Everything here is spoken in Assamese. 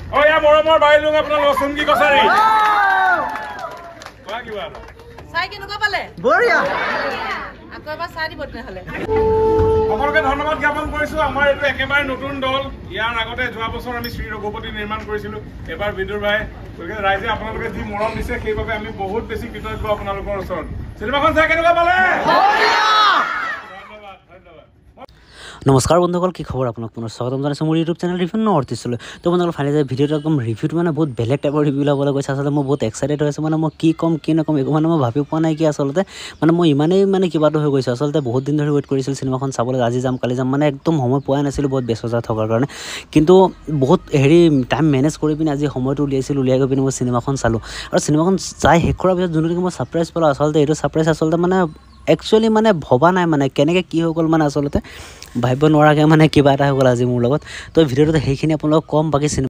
ও ইয়া মৰমৰ বাইলুং আপোনালোক চুমকি কছাৰী কোৱা কিবা চাই কেনেকুৱা পালে বঢ়িয়া আকৌ এবাৰ চাই দিব তেনেহ'লে সকলোকে ধন্যবাদ জ্ঞাপন কৰিছো আমাৰ এইটো একেবাৰে নতুন দল ইয়াৰ আগতে যোৱা বছৰ আমি শ্ৰী ৰঘুপতি নিৰ্মাণ কৰিছিলো এবাৰ বিদুৰ ভাই গতিকে ৰাইজে আপোনালোকে যি মৰম দিছে সেইবাবে আমি বহুত বেছি কৃতজ্ঞ আপোনালোকৰ ওচৰত চিনেমাখন চাই কেনেকুৱা পালে নমস্কাৰ বন্ধুসকল কি খবৰ আপোনাক পুনৰ স্বাগতম জনাইছোঁ মোৰ ইউটিউব চেনেল ৰিভিউ নৰ্থইষ্টলৈ তো বন্ধুসকল ফাইনেলি যে ভিডিঅ'টো একদম ৰিভিউটো মানে বহুত বেলেগ টাইপৰ ৰিভিউ ল'বলৈ গৈছে আচলতে মই বহুত এক্সাইটেড হৈ আছোঁ মানে মই কি ক'ম কি নক'ম একো মানে মই ভাবি পোৱা নাই কি আচলতে মানে মই ইমানেই মানে কিবাটো হৈ গৈছোঁ আচলতে বহুত দিন ধৰি ৱেইট কৰিছিলোঁ চিনেমাখন চাবলৈ আজি যাম কালি যাম মানে একদম সময় পোৱাই নাছিলোঁ বহুত ব্যস্ততা থকাৰ কাৰণে কিন্তু বহুত টাইম মেনেজ কৰি পিনে আজি সময়টো উলিয়াইছিলোঁ উলিয়াই গৈ পিনে মই চিনেমাখন চালোঁ আৰু চিনেমাখন চাই শেষ কৰাৰ পিছত যোনটো মই ছাৰপ্ৰাইজ পালোঁ আচলতে এইটো ছাৰপ্ৰাইজ আচলতে মানে একচুৱেলি মানে ভবা নাই মানে কেনেকৈ কি হৈ গ'ল মানে আচলতে ভাবিব নোৱাৰাকৈ মানে কিবা এটা হৈ গ'ল আজি মোৰ লগত তো ভিডিঅ'টোত সেইখিনি আপোনালোকক ক'ম বাকী